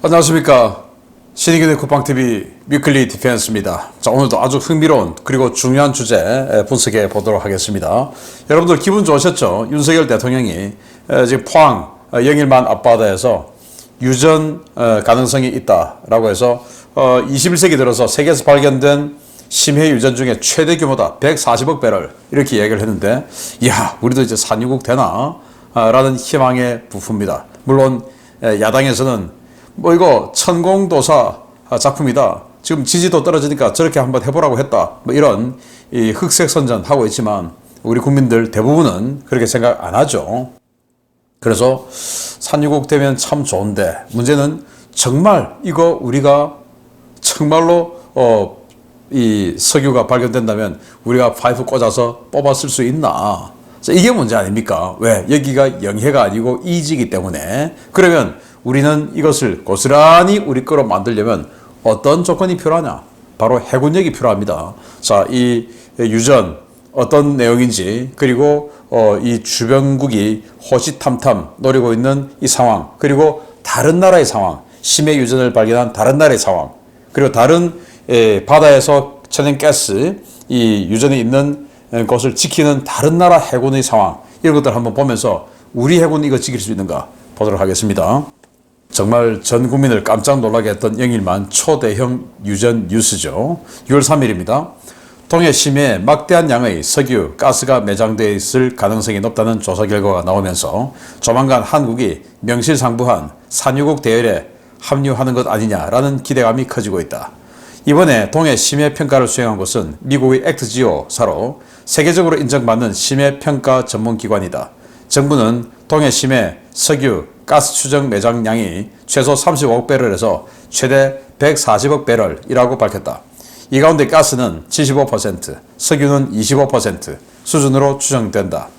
안녕하십니까. 신의균의 쿠팡TV 위클리 디펜스입니다. 자, 오늘도 아주 흥미로운 그리고 중요한 주제 분석해 보도록 하겠습니다. 여러분들 기분 좋으셨죠? 윤석열 대통령이 지금 포항 영일만 앞바다에서 유전 가능성이 있다라고 해서 21세기 들어서 세계에서 발견된 심해 유전 중에 최대 규모다. 140억 배럴 이렇게 이야기를 했는데, 이야, 우리도 이제 산유국 되나? 라는 희망에 부푼니다. 물론 야당에서는 이거 천공도사 작품이다. 지금 지지도 떨어지니까 저렇게 한번 해보라고 했다. 이런 흑색선전 하고 있지만 우리 국민들 대부분은 그렇게 생각 안 하죠. 그래서 산유국 되면 참 좋은데, 문제는 정말 이거 우리가 정말로 이 석유가 발견된다면 우리가 파이프 꽂아서 뽑아 쓸 수 있나? 이게 문제 아닙니까? 왜? 여기가 영해가 아니고 이지이기 때문에. 그러면 우리는 이것을 고스란히 우리 거로 만들려면 어떤 조건이 필요하냐? 바로 해군력이 필요합니다. 자, 이 유전 어떤 내용인지, 그리고 이 주변국이 호시탐탐 노리고 있는 이 상황, 그리고 다른 나라의 상황, 심해 유전을 발견한 다른 나라의 상황, 그리고 다른 바다에서 천연가스 이 유전이 있는 것을 지키는 다른 나라 해군의 상황, 이런 것들 한번 보면서 우리 해군이 이거 지킬 수 있는가 보도록 하겠습니다. 정말 전 국민을 깜짝 놀라게 했던 영일만 초대형 유전 뉴스죠. 6월 3일입니다. 동해 심해에 막대한 양의 석유, 가스가 매장되어 있을 가능성이 높다는 조사 결과가 나오면서 조만간 한국이 명실상부한 산유국 대열에 합류하는 것 아니냐라는 기대감이 커지고 있다. 이번에 동해 심해 평가를 수행한 곳은 미국의 액트지오사로 세계적으로 인정받는 심해 평가 전문기관이다. 정부는 동해 심해 석유, 가스 추정 매장량이 최소 35억 배럴에서 최대 140억 배럴이라고 밝혔다. 이 가운데 가스는 75%, 석유는 25% 수준으로 추정된다.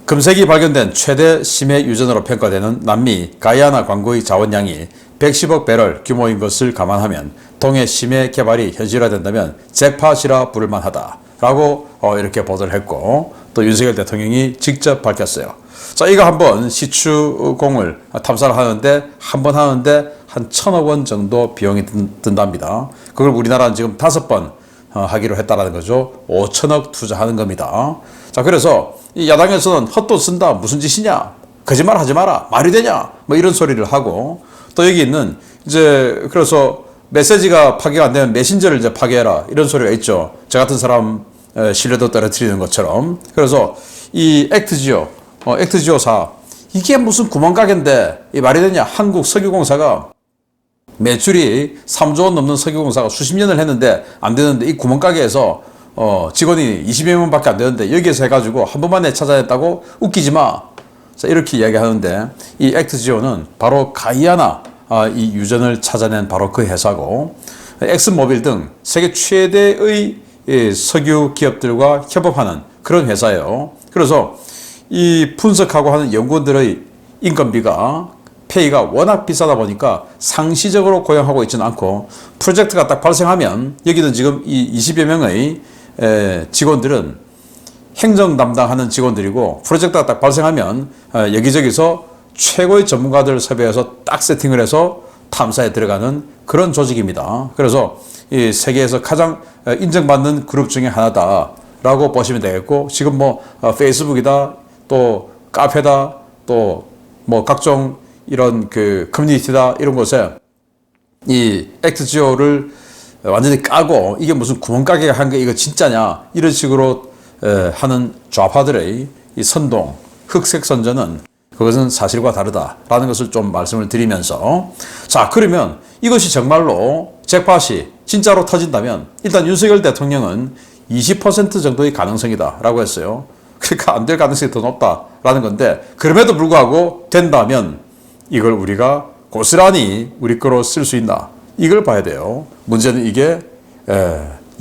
금색이 발견된 최대 심해 유전으로 평가되는 남미 가이아나 광구의 자원량이 110억 배럴 규모인 것을 감안하면 동해 심해 개발이 현실화된다면 잭팟이라 부를 만하다 라고 이렇게 보도를 했고, 또 윤석열 대통령이 직접 밝혔어요. 자, 이거 한번 시추공을 탐사를 하는데, 한 번 하는데 한 1,000억 원 정도 비용이 든답니다. 그걸 우리나라는 지금 5번 하기로 했다라는 거죠. 5천억 투자하는 겁니다. 자, 그래서 이 야당에서는 헛돈 쓴다, 무슨 짓이냐, 거짓말 하지 마라, 말이 되냐, 이런 소리를 하고, 또 여기 있는 이제 그래서 메시지가 파괴가 안 되면 메신저를 이제 파괴해라, 이런 소리가 있죠. 저 같은 사람 신뢰도 떨어뜨리는 것처럼. 그래서 이 액트지오사, 이게 무슨 구멍가게인데 이 말이 되냐? 한국석유공사가 매출이 3조 원 넘는 석유공사가 수십 년을 했는데 안 되는데, 이 구멍가게에서 직원이 20여 명밖에 안 되는데 여기에서 해가지고 한 번만에 찾아냈다고? 웃기지 마. 자, 이렇게 이야기하는데, 이 액트지오는 바로 가이아나 이 유전을 찾아낸 바로 그 회사고, 엑슨모빌 등 세계 최대의 석유 기업들과 협업하는 그런 회사예요. 그래서 이 분석하고 하는 연구원들의 인건비가, 페이가 워낙 비싸다 보니까 상시적으로 고용하고 있지는 않고, 프로젝트가 딱 발생하면 여기는 지금 이 20여 명의 직원들은 행정 담당하는 직원들이고, 프로젝트가 딱 발생하면 여기저기서 최고의 전문가들을 섭외해서 딱 세팅을 해서 탐사에 들어가는 그런 조직입니다. 그래서 이 세계에서 가장 인정받는 그룹 중에 하나다라고 보시면 되겠고, 지금 페이스북이다, 또 카페다, 또 각종 이런 그 커뮤니티다, 이런 곳에 이 액트지오를 완전히 까고, 이게 무슨 구멍가게가 한 게 이거 진짜냐, 이런 식으로 하는 좌파들의 이 선동, 흑색 선전은, 그것은 사실과 다르다라는 것을 좀 말씀을 드리면서, 자, 그러면 이것이 정말로 잭팟이 진짜로 터진다면 일단 윤석열 대통령은 20% 정도의 가능성이다 라고 했어요. 그러니까 안 될 가능성이 더 높다라는 건데, 그럼에도 불구하고 된다면 이걸 우리가 고스란히 우리 거로 쓸 수 있나, 이걸 봐야 돼요. 문제는 이게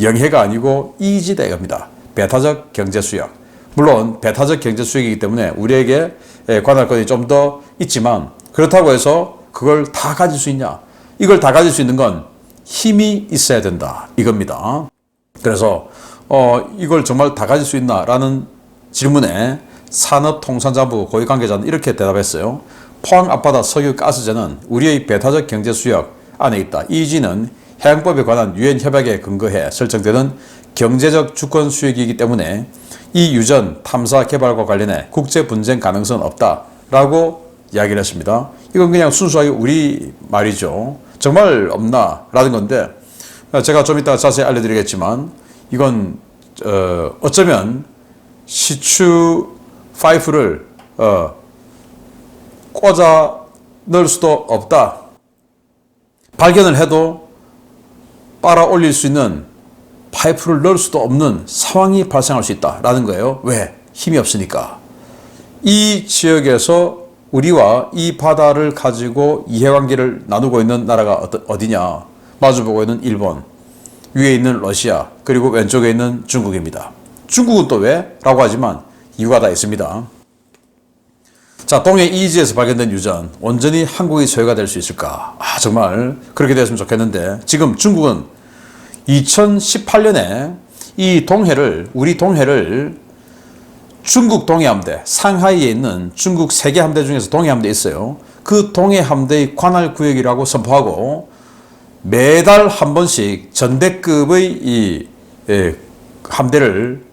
영해가 아니고 이지다 이겁니다. 배타적 경제 수역. 물론 배타적 경제 수역이기 때문에 우리에게 관할권이 좀 더 있지만, 그렇다고 해서 그걸 다 가질 수 있냐? 이걸 다 가질 수 있는 건 힘이 있어야 된다 이겁니다. 그래서 이걸 정말 다 가질 수 있나라는 질문에 산업통상자부 고위 관계자는 이렇게 대답했어요. 포항 앞바다 석유 가스전은 우리의 배타적 경제 수역 안에 있다. EEG는 해양법에 관한 유엔 협약에 근거해 설정되는 경제적 주권 수역이기 때문에 이 유전 탐사 개발과 관련해 국제 분쟁 가능성은 없다라고 이야기를 했습니다. 이건 그냥 순수하게 우리 말이죠. 정말 없나? 라는 건데 제가 좀 이따가 자세히 알려드리겠지만 이건 어쩌면 시추 5를 꽂아 넣을 수도 없다. 발견을 해도 빨아 올릴 수 있는 파이프를 넣을 수도 없는 상황이 발생할 수 있다라는 거예요. 왜? 힘이 없으니까. 이 지역에서 우리와 이 바다를 가지고 이해관계를 나누고 있는 나라가 어디냐? 마주보고 있는 일본, 위에 있는 러시아, 그리고 왼쪽에 있는 중국입니다. 중국은 또 왜? 라고 하지만 이유가 다 있습니다. 자, 동해 EEG에서 발견된 유전, 온전히 한국의 소유가 될 수 있을까? 정말 그렇게 됐으면 좋겠는데 지금 중국은 2018년에 우리 동해를 중국 동해함대, 상하이에 있는 중국 3개 함대 중에서 동해함대 있어요. 그 동해함대의 관할 구역이라고 선포하고 매달 한 번씩 전대급의 함대를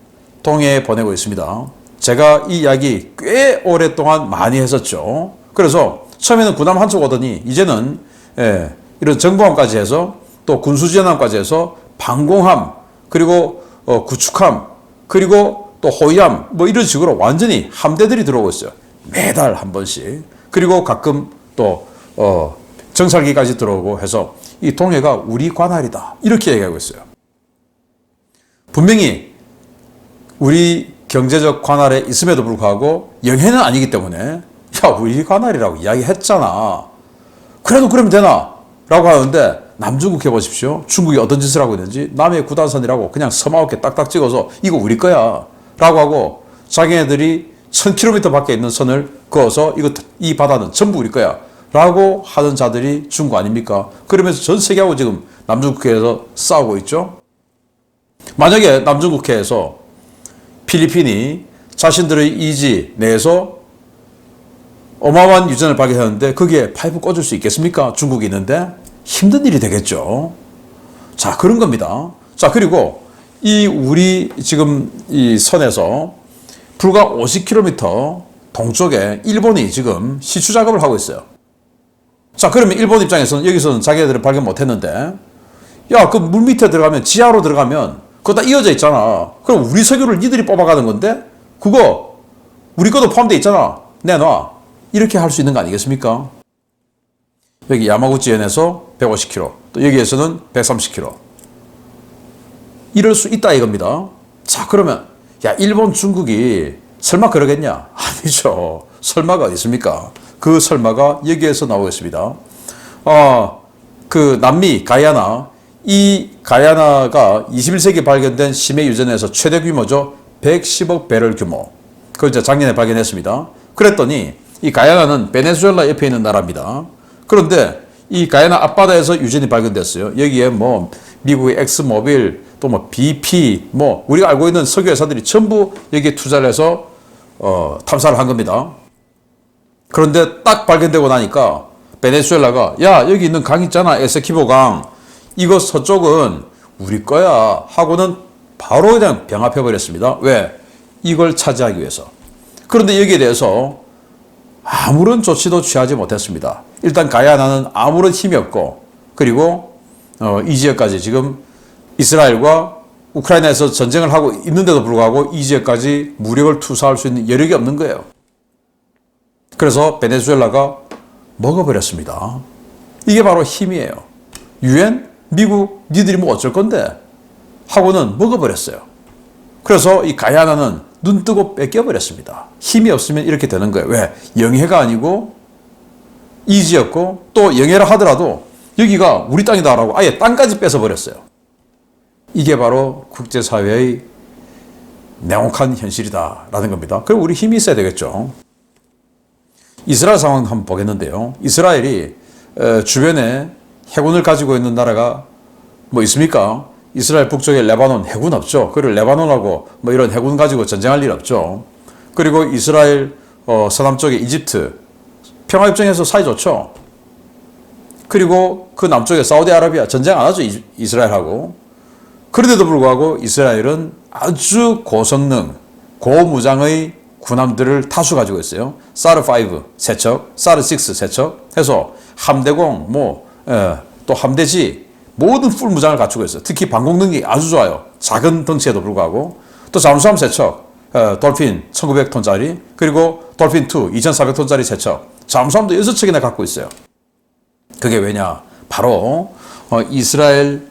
동해에 보내고 있습니다. 제가 이 이야기 꽤 오랫동안 많이 했었죠. 그래서 처음에는 군함 한쪽 오더니 이제는 이런 정보함까지 해서 또 군수지원함까지 해서 방공함, 그리고 구축함, 그리고 또 호위함, 뭐 이런 식으로 완전히 함대들이 들어오고 있어요. 매달 한 번씩. 그리고 가끔 또 정찰기까지 들어오고 해서 이 동해가 우리 관할이다. 이렇게 얘기하고 있어요. 분명히 우리 경제적 관할에 있음에도 불구하고 영해는 아니기 때문에 야, 우리 관할이라고 이야기했잖아. 그래도 그러면 되나? 라고 하는데 남중국 해보십시오. 중국이 어떤 짓을 하고 있는지 남해 구단선이라고 그냥 섬 9개 딱딱 찍어서 이거 우리 거야 라고 하고 자기네들이 1000km 밖에 있는 선을 그어서 이 바다는 전부 우리 거야 라고 하는 자들이 중국 아닙니까? 그러면서 전 세계하고 지금 남중국해에서 싸우고 있죠. 만약에 남중국해에서 필리핀이 자신들의 이지 내에서 어마어마한 유전을 발견하는데 거기에 파이프 꽂을 수 있겠습니까? 중국이 있는데 힘든 일이 되겠죠. 자, 그런 겁니다. 자, 그리고 우리 지금 이 선에서 불과 50km 동쪽에 일본이 지금 시추 작업을 하고 있어요. 자, 그러면 일본 입장에서는 여기서는 자기네들을 발견 못 했는데 야, 그 물 밑에 들어가면 지하로 들어가면 그거 다 이어져 있잖아. 그럼 우리 석유를 니들이 뽑아가는 건데 그거 우리 것도 포함되어 있잖아. 내놔. 이렇게 할 수 있는 거 아니겠습니까? 여기 야마구치현에서 150km, 또 여기에서는 130km. 이럴 수 있다 이겁니다. 자, 그러면 야, 일본, 중국이 설마 그러겠냐? 아니죠. 설마가 어디 있습니까? 그 설마가 여기에서 나오겠습니다. 그 남미 가야나, 이 가야나가 21세기 발견된 심해 유전에서 최대 규모죠. 110억 배럴 규모. 그걸 이제 작년에 발견했습니다. 그랬더니 이 가야나는 베네수엘라 옆에 있는 나라입니다. 그런데 이 가야나 앞바다에서 유전이 발견됐어요. 여기에 뭐 미국의 엑스모빌, 또 뭐 BP, 뭐 우리가 알고 있는 석유 회사들이 전부 여기에 투자를 해서 탐사를 한 겁니다. 그런데 딱 발견되고 나니까 베네수엘라가 야, 여기 있는 강 있잖아, 에세키보 강. 이거 서쪽은 우리 거야 하고는 바로 그냥 병합해 버렸습니다. 왜? 이걸 차지하기 위해서. 그런데 여기에 대해서 아무런 조치도 취하지 못했습니다. 일단 가야나는 아무런 힘이 없고, 그리고 이 지역까지 지금 이스라엘과 우크라이나에서 전쟁을 하고 있는데도 불구하고 이 지역까지 무력을 투사할 수 있는 여력이 없는 거예요. 그래서 베네수엘라가 먹어버렸습니다. 이게 바로 힘이에요. 유엔, 미국, 니들이 뭐 어쩔 건데 하고는 먹어버렸어요. 그래서 이 가야나는 눈 뜨고 뺏겨버렸습니다. 힘이 없으면 이렇게 되는 거예요. 왜? 영해가 아니고 이지였고 또 영해라 하더라도 여기가 우리 땅이다라고 아예 땅까지 뺏어버렸어요. 이게 바로 국제사회의 냉혹한 현실이다라는 겁니다. 그럼 우리 힘이 있어야 되겠죠. 이스라엘 상황 한번 보겠는데요. 이스라엘이 주변에 해군을 가지고 있는 나라가 뭐 있습니까? 이스라엘 북쪽에 레바논 해군 없죠. 그리고 레바논하고 뭐 이런 해군 가지고 전쟁할 일 없죠. 그리고 이스라엘 서남쪽에 이집트 평화협정에서 사이 좋죠. 그리고 그 남쪽에 사우디아라비아 전쟁 안 하죠, 이스라엘하고. 그런데도 불구하고 이스라엘은 아주 고성능, 고무장의 군함들을 다수 가지고 있어요. 사르5 세척, 사르6 세척 해서 함대공, 또 함대지 모든 풀 무장을 갖추고 있어요. 특히 방공 능력이 아주 좋아요. 작은 덩치에도 불구하고. 또 잠수함 세척, 돌핀 1900톤짜리, 그리고 돌핀 2 2400톤짜리 세척, 잠수함도 6척이나 갖고 있어요. 그게 왜냐? 바로 이스라엘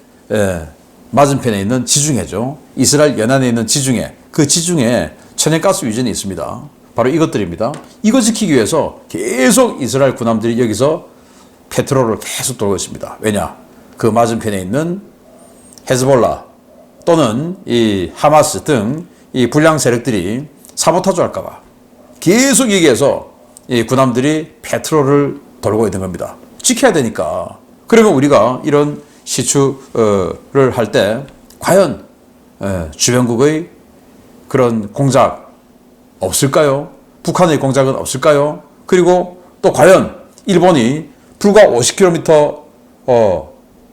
맞은편에 있는 지중해죠. 이스라엘 연안에 있는 지중해. 그 지중해에 천연가스 유전이 있습니다. 바로 이것들입니다. 이거 지키기 위해서 계속 이스라엘 군함들이 여기서 페트롤을 계속 돌고 있습니다. 왜냐? 그 맞은편에 있는 헤즈볼라 또는 이 하마스 등 이 불량 세력들이 사보타주 할까봐 계속 여기에서 이 군함들이 페트롤을 돌고 있는 겁니다. 지켜야 되니까. 그러면 우리가 이런 시추를 할 때 과연 주변국의 그런 공작 없을까요? 북한의 공작은 없을까요? 그리고 또 과연 일본이 불과 50km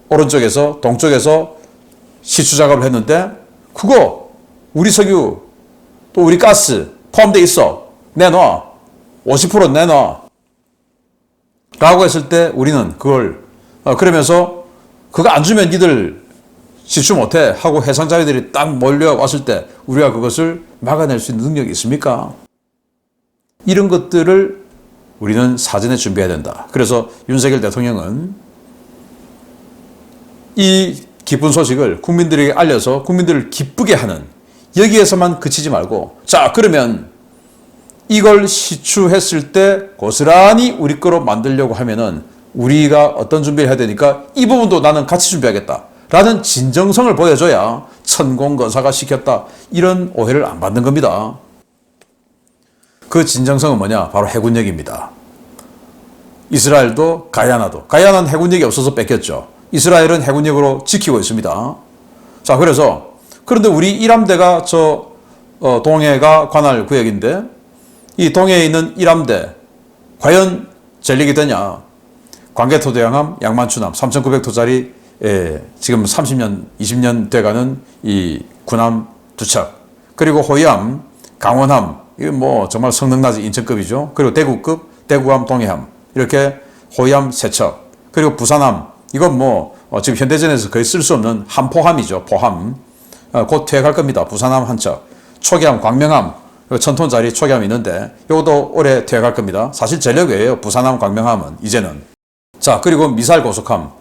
오른쪽에서 동쪽에서 시추 작업을 했는데 그거 우리 석유 또 우리 가스 포함되어 있어. 내놔. 50% 내놔. 라고 했을 때 우리는 그걸 그러면서 그거 안 주면 니들 시추 못해 하고 해상자위들이 딱 몰려왔을 때 우리가 그것을 막아낼 수 있는 능력이 있습니까? 이런 것들을 우리는 사전에 준비해야 된다. 그래서 윤석열 대통령은 이 기쁜 소식을 국민들에게 알려서 국민들을 기쁘게 하는 여기에서만 그치지 말고 자 그러면 이걸 시추했을 때 고스란히 우리 거로 만들려고 하면은 우리가 어떤 준비를 해야 되니까 이 부분도 나는 같이 준비하겠다 라는 진정성을 보여줘야 천공거사가 시켰다 이런 오해를 안 받는 겁니다. 그 진정성은 뭐냐? 바로 해군력입니다. 이스라엘도 가야나는 해군력이 없어서 뺏겼죠. 이스라엘은 해군력으로 지키고 있습니다. 자, 그런데 우리 1함대가 동해가 관할 구역인데 이 동해에 있는 1함대 과연 전력이 되냐? 광개토대왕함, 양만추남 3,900톤짜리 지금 30년, 20년 돼가는 이 군함 2척, 그리고 호위함, 강원함, 이거 정말 성능 낮은 인천급이죠. 그리고 대구급, 대구함, 동해함 이렇게 호위함 3척, 그리고 부산함, 이건 지금 현대전에서 거의 쓸 수 없는 함포함이죠. 포함. 곧 퇴역할 겁니다. 부산함 1척, 초기함, 광명함, 1000톤짜리 초기함이 있는데 이것도 올해 퇴역할 겁니다. 사실 전력이에요. 부산함, 광명함은 이제는. 자, 그리고 미사일 고속함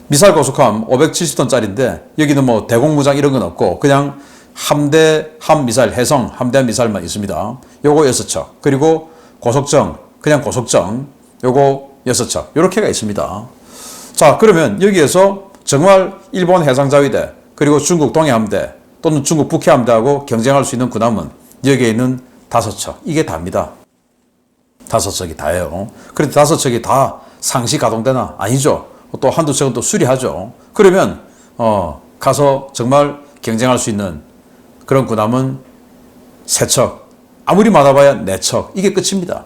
570톤짜리인데 여기는 대공무장 이런 건 없고 그냥 함대함 미사일, 해성 함대함 미사일만 있습니다. 요거 6척, 그리고 고속정, 그냥 고속정 요거 6척 요렇게가 있습니다. 자, 그러면 여기에서 정말 일본 해상자위대 그리고 중국 동해함대 또는 중국 북해함대하고 경쟁할 수 있는 군함은 여기에 있는 5척 이게 다입니다. 5척이 다예요. 그런데 5척이 다 상시 가동되나? 아니죠. 또 한두 척은 또 수리하죠. 그러면 가서 정말 경쟁할 수 있는 그런 군함은 3척, 아무리 많아봐야 4척 이게 끝입니다.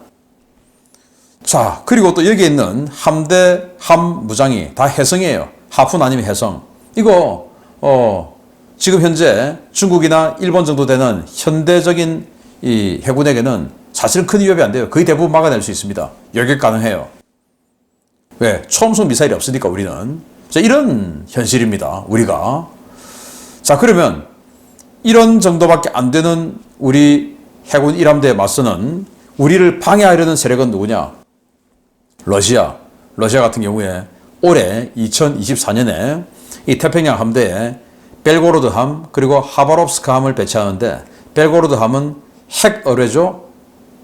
자, 그리고 또 여기에 있는 함대, 함 무장이 다 해성이에요. 하푼 아니면 해성. 이거 지금 현재 중국이나 일본 정도 되는 현대적인 이 해군에게는 사실은 큰 위협이 안 돼요. 거의 대부분 막아낼 수 있습니다. 열격 가능해요. 왜? 초음속 미사일이 없으니까 우리는. 자, 이런 현실입니다. 우리가. 자, 그러면 이런 정도밖에 안 되는 우리 해군 1함대에 맞서는 우리를 방해하려는 세력은 누구냐? 러시아 같은 경우에 올해 2024년에 이 태평양 함대에 벨고로드함 그리고 하바롭스크함을 배치하는데 벨고로드함은 핵 어뢰죠.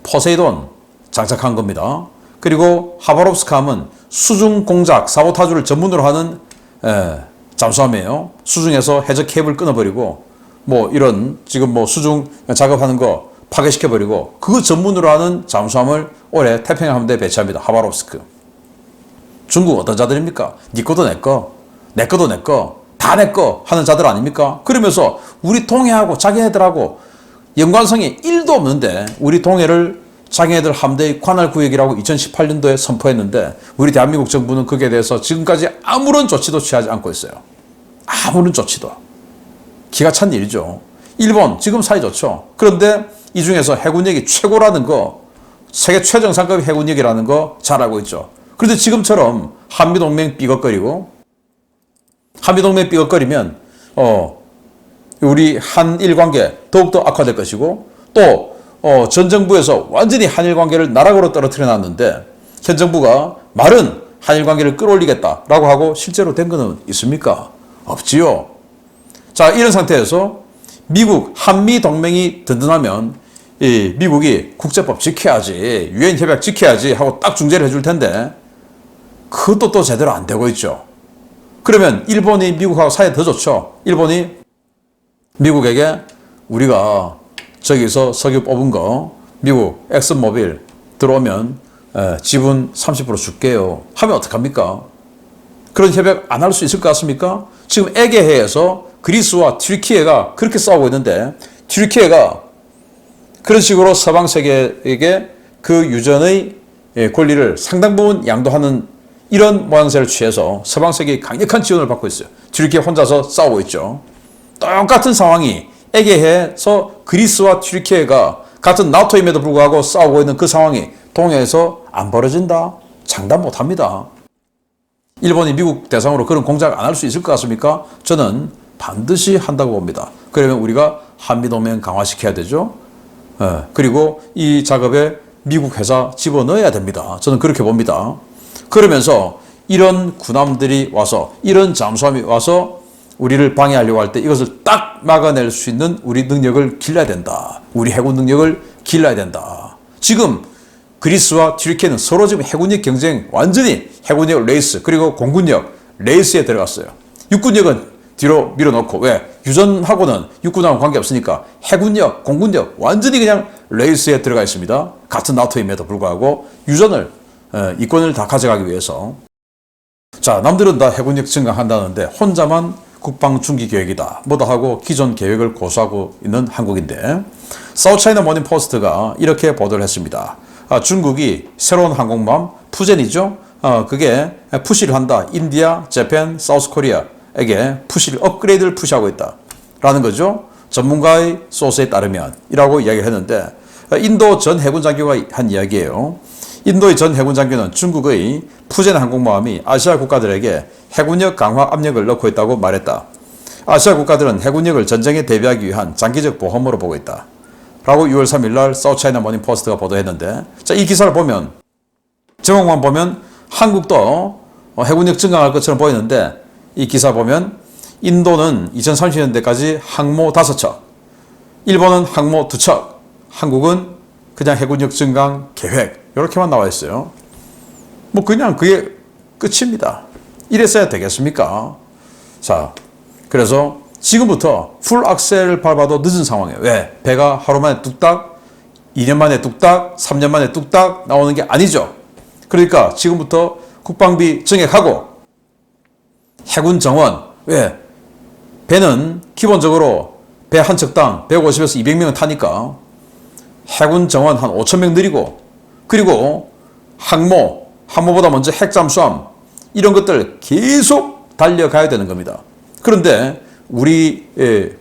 포세이돈 장착한 겁니다. 그리고 하바롭스크함은 수중 공작 사보타주를 전문으로 하는 잠수함이에요. 수중에서 해저 케이블 끊어버리고 이런 지금 수중 작업하는 거 파괴시켜버리고 그거 전문으로 하는 잠수함을 올해 태평양 함대에 배치합니다. 하바롭스크. 중국 어떤 자들입니까? 니 거도 내 거, 내 거도 내 거, 다 내 거 하는 자들 아닙니까? 그러면서 우리 동해하고 자기네들하고 연관성이 1도 없는데 우리 동해를 자기네들 함대의 관할 구역이라고 2018년도에 선포했는데 우리 대한민국 정부는 거기에 대해서 지금까지 아무런 조치도 취하지 않고 있어요. 아무런 조치도. 기가 찬 일이죠. 일본 지금 사이 좋죠. 그런데 이 중에서 해군력이 최고라는 거, 세계 최정상급 해군력이라는 거 잘 알고 있죠. 그런데 지금처럼 한미동맹 삐걱거리고, 한미동맹 삐걱거리면 우리 한일 관계 더욱더 악화될 것이고, 또 전 정부에서 완전히 한일 관계를 나락으로 떨어뜨려 놨는데 현 정부가 말은 한일 관계를 끌어올리겠다라고 하고 실제로 된 거는 있습니까? 없지요. 자, 이런 상태에서 미국 한미 동맹이 든든하면 이 미국이 국제법 지켜야지, 유엔 협약 지켜야지 하고 딱 중재를 해줄 텐데 그것도 또 제대로 안 되고 있죠. 그러면 일본이 미국하고 사이 더 좋죠. 일본이 미국에게 우리가 저기서 석유 뽑은 거 미국 엑슨모빌 들어오면 지분 30% 줄게요 하면 어떡합니까? 그런 협약 안 할 수 있을 것 같습니까? 지금 에게해에서 그리스와 튀르키예가 그렇게 싸우고 있는데 튀르키예가 그런 식으로 서방 세계에게 그 유전의 권리를 상당 부분 양도하는 이런 모양새를 취해서 서방 세계의 강력한 지원을 받고 있어요. 튀르키예 혼자서 싸우고 있죠. 똑같은 상황이 에게해에서 그리스와 튀르키예가 같은 나토임에도 불구하고 싸우고 있는 그 상황이 동해에서 안 벌어진다? 장담 못합니다. 일본이 미국 대상으로 그런 공작 안 할 수 있을 것 같습니까? 저는 반드시 한다고 봅니다. 그러면 우리가 한미동맹 강화시켜야 되죠. 그리고 이 작업에 미국 회사 집어넣어야 됩니다. 저는 그렇게 봅니다. 그러면서 이런 군함들이 와서, 이런 잠수함이 와서 우리를 방해하려고 할 때 이것을 딱 막아낼 수 있는 우리 능력을 길러야 된다. 우리 해군 능력을 길러야 된다. 지금 그리스와 튀르키예는 서로 지금 해군력 경쟁, 완전히 해군력 레이스, 그리고 공군력 레이스에 들어갔어요. 육군력은 뒤로 밀어놓고, 왜? 유전하고는 육군하고 관계없으니까 해군력, 공군력 완전히 그냥 레이스에 들어가 있습니다. 같은 나토임에도 불구하고 유전을, 이권을 다 가져가기 위해서. 자, 남들은 다 해군력 증강한다는데 혼자만 국방 중기 계획이다 뭐다 하고 기존 계획을 고수하고 있는 한국인데, 사우스차이나 모닝 포스트가 이렇게 보도를 했습니다. 중국이 새로운 항공모함 푸젠이죠. 그게 푸시를 한다. 인디아, 재팬, 사우스 코리아에게 푸시를, 업그레이드를 푸시하고 있다 라는 거죠. 전문가의 소스에 따르면 이라고 이야기를 했는데, 인도 전 해군 장교가 한 이야기예요. 인도의 전 해군 장교는 중국의 푸젠 항공모함이 아시아 국가들에게 해군력 강화 압력을 넣고 있다고 말했다. 아시아 국가들은 해군력을 전쟁에 대비하기 위한 장기적 보험으로 보고 있다 라고 6월 3일 날 사우스차이나 모닝 포스트가 보도했는데, 자, 이 기사를 보면, 제목만 보면 한국도 해군력 증강할 것처럼 보이는데, 이 기사 보면 인도는 2030년대까지 항모 5척, 일본은 항모 2척, 한국은 그냥 해군력 증강 계획, 이렇게만 나와 있어요. 뭐 그냥 그게 끝입니다. 이랬어야 되겠습니까? 자, 그래서 지금부터 풀 악셀을 밟아도 늦은 상황이에요. 왜? 배가 하루 만에 뚝딱, 2년 만에 뚝딱, 3년 만에 뚝딱 나오는 게 아니죠. 그러니까 지금부터 국방비 증액하고 해군 정원, 왜? 배는 기본적으로 배 한 척당 150에서 200명은 타니까 해군 정원 한 5,000명 늘리고, 그리고 항모보다 먼저 핵잠수함, 이런 것들 계속 달려가야 되는 겁니다. 그런데 우리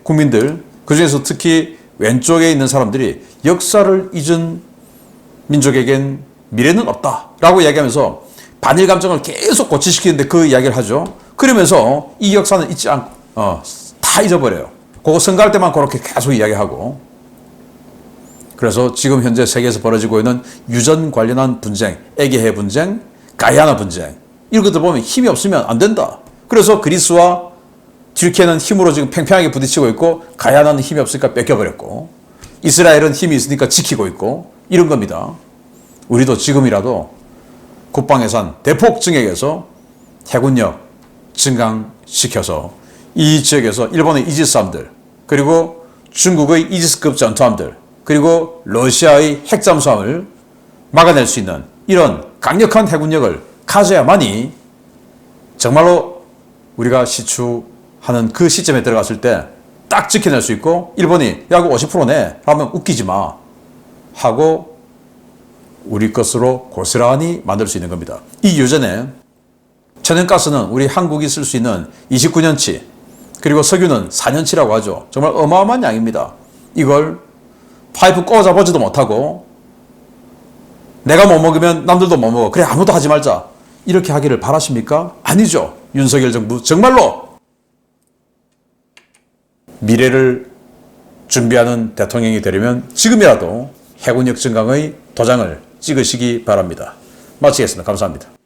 국민들, 그중에서 특히 왼쪽에 있는 사람들이 역사를 잊은 민족에겐 미래는 없다라고 이야기하면서 반일 감정을 계속 고취시키는데 그 이야기를 하죠. 그러면서 이 역사는 잊지 않고 다 잊어버려요. 그거 선거할 때만 그렇게 계속 이야기하고. 그래서 지금 현재 세계에서 벌어지고 있는 유전 관련한 분쟁, 에게해 분쟁, 가이아나 분쟁, 이런 것들 보면 힘이 없으면 안 된다. 그래서 그리스와 튀르키예는 힘으로 지금 팽팽하게 부딪히고 있고, 가이아나는 힘이 없으니까 뺏겨버렸고, 이스라엘은 힘이 있으니까 지키고 있고, 이런 겁니다. 우리도 지금이라도 국방 예산 대폭 증액해서 해군력 증강시켜서 이 지역에서 일본의 이지스함들, 그리고 중국의 이지스급 전투함들, 그리고 러시아의 핵잠수함을 막아낼 수 있는 이런 강력한 해군력을 가져야만이 정말로 우리가 시추하는 그 시점에 들어갔을 때 딱 지켜낼 수 있고, 일본이 야, 그 50% 내 하면 웃기지 마 하고 우리 것으로 고스란히 만들 수 있는 겁니다. 이 유전에 천연가스는 우리 한국이 쓸 수 있는 29년치, 그리고 석유는 4년치라고 하죠. 정말 어마어마한 양입니다. 이걸 파이프 꽂아보지도 못하고 내가 못 먹으면 남들도 못 먹어. 그래, 아무도 하지 말자. 이렇게 하기를 바라십니까? 아니죠. 윤석열 정부 정말로 미래를 준비하는 대통령이 되려면 지금이라도 해군력 증강의 도장을 찍으시기 바랍니다. 마치겠습니다. 감사합니다.